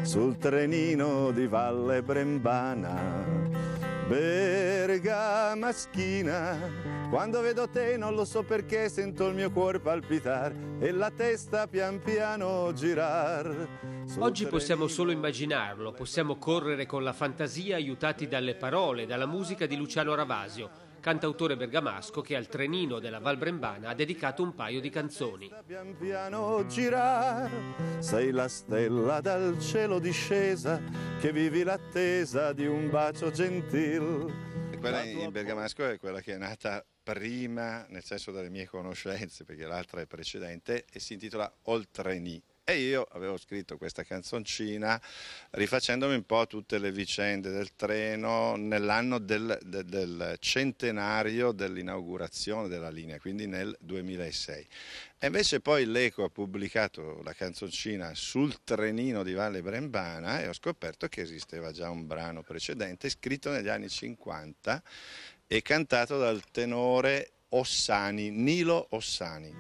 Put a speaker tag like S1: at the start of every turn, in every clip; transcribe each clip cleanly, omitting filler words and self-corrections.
S1: sul trenino di Valle Brembana. Bergamaschina, quando vedo te non lo so perché sento il mio cuore palpitar e la testa pian piano girar.
S2: Oggi possiamo solo immaginarlo, possiamo correre con la fantasia aiutati dalle parole, dalla musica di Luciano Ravasio, cantautore bergamasco che al trenino della Val Brembana ha dedicato un paio di canzoni.
S1: Pian piano girar, sei la stella dal cielo discesa che vivi l'attesa di un bacio gentil.
S3: Quella in bergamasco è quella che è nata prima, nel senso delle mie conoscenze, perché l'altra è precedente, e si intitola Oltreni. E io avevo scritto questa canzoncina rifacendomi un po' tutte le vicende del treno nell'anno del centenario dell'inaugurazione della linea, quindi nel 2006. E invece poi l'Eco ha pubblicato la canzoncina sul trenino di Valle Brembana e ho scoperto che esisteva già un brano precedente scritto negli anni 50 e cantato dal tenore Ossani, Nilo Ossani.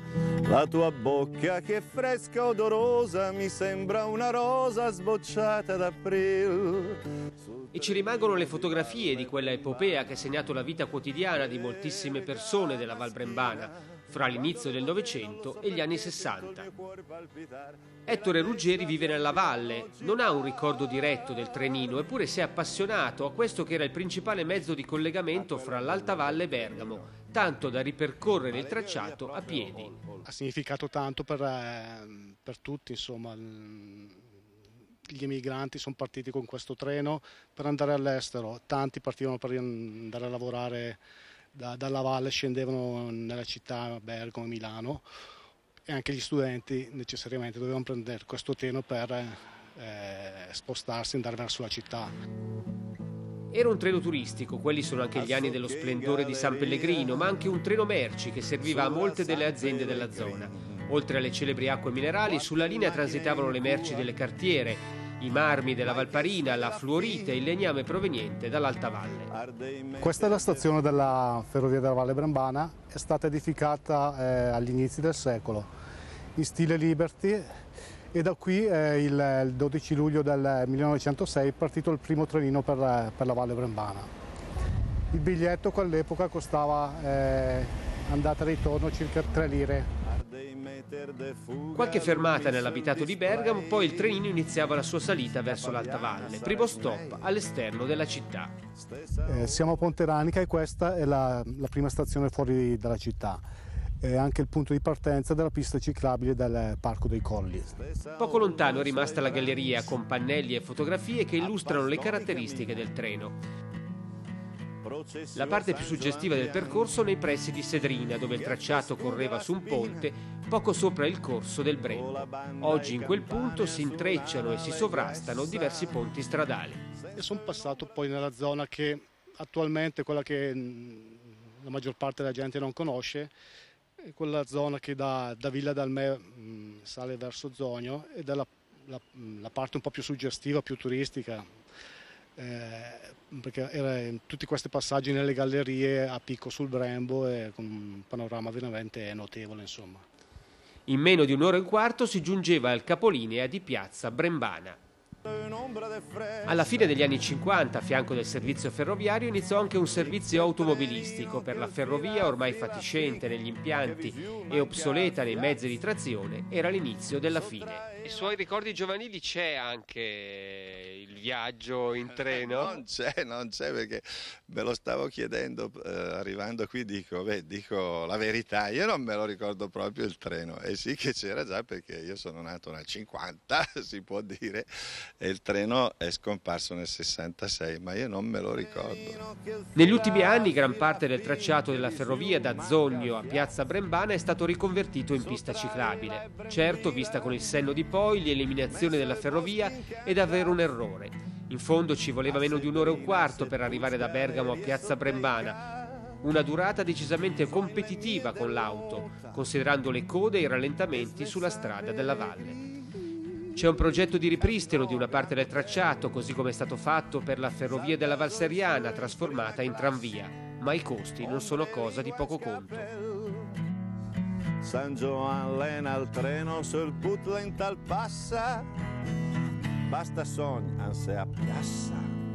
S1: La tua bocca che è fresca odorosa mi sembra una rosa sbocciata d'aprile.
S2: E ci rimangono le fotografie di quella epopea che ha segnato la vita quotidiana di moltissime persone della Val Brembana fra l'inizio del Novecento e gli anni 60. Ettore Ruggeri vive nella valle, non ha un ricordo diretto del trenino, eppure si è appassionato a questo che era il principale mezzo di collegamento fra l'Alta Valle e Bergamo, tanto da ripercorrere il tracciato a piedi.
S4: Ha significato tanto per tutti, insomma. Gli emigranti sono partiti con questo treno per andare all'estero, tanti partivano per andare a lavorare dalla valle, scendevano nella città Bergamo, Milano, e anche gli studenti necessariamente dovevano prendere questo treno per spostarsi e andare verso la città.
S2: Era un treno turistico, quelli sono anche gli anni dello splendore di San Pellegrino, ma anche un treno merci che serviva a molte delle aziende della zona. Oltre alle celebri acque minerali, sulla linea transitavano le merci delle cartiere, i marmi della Valparina, la fluorite e il legname proveniente dall'Alta Valle.
S4: Questa è la stazione della ferrovia della Valle Brembana, è stata edificata agli inizi del secolo, in stile Liberty, e da qui il 12 luglio del 1906 è partito il primo trenino per la Valle Brembana. Il biglietto all'epoca costava andata e ritorno circa 3 lire.
S2: Qualche fermata nell'abitato di Bergamo, poi il trenino iniziava la sua salita verso l'Alta Valle, primo stop all'esterno della città.
S4: Siamo a Ponte Ranica e questa è la prima stazione fuori dalla città. È anche il punto di partenza della pista ciclabile del Parco dei Colli.
S2: Poco lontano è rimasta la galleria con pannelli e fotografie che illustrano le caratteristiche del treno. La parte più suggestiva del percorso nei pressi di Sedrina, dove il tracciato correva su un ponte poco sopra il corso del Brembo. Oggi in quel punto si intrecciano e si sovrastano diversi ponti stradali.
S4: E sono passato poi nella zona che attualmente è quella che la maggior parte della gente non conosce, è quella zona che da Villa d'Almè sale verso Zogno ed è la parte un po' più suggestiva, più turistica. Perché tutti questi passaggi nelle gallerie a picco sul Brembo e con un panorama veramente notevole, insomma.
S2: In meno di un'ora e un quarto si giungeva al capolinea di piazza Brembana. Alla fine degli anni 50, a fianco del servizio ferroviario, iniziò anche un servizio automobilistico per la ferrovia, ormai fatiscente negli impianti e obsoleta nei mezzi di trazione. Era l'inizio della fine. I suoi ricordi giovanili c'è anche il viaggio in treno?
S3: Non c'è perché me lo stavo chiedendo arrivando qui, dico la verità, io non me lo ricordo proprio il treno, e sì che c'era già perché io sono nato nel 50, si può dire, e il treno è scomparso nel 66, ma io non me lo ricordo.
S2: Negli ultimi anni gran parte del tracciato della ferrovia da Zogno a piazza Brembana è stato riconvertito in pista ciclabile. Certo, vista con il senno di poi, l'eliminazione della ferrovia è davvero un errore. In fondo ci voleva meno di un'ora e un quarto per arrivare da Bergamo a piazza Brembana, una durata decisamente competitiva con l'auto, considerando le code e i rallentamenti sulla strada della valle. C'è un progetto di ripristino di una parte del tracciato, così come è stato fatto per la ferrovia della Val Seriana, trasformata in tranvia, ma i costi non sono cosa di poco conto.
S1: San Giovan lena al treno sul Putland tal passa, basta sogn, ansia piassa.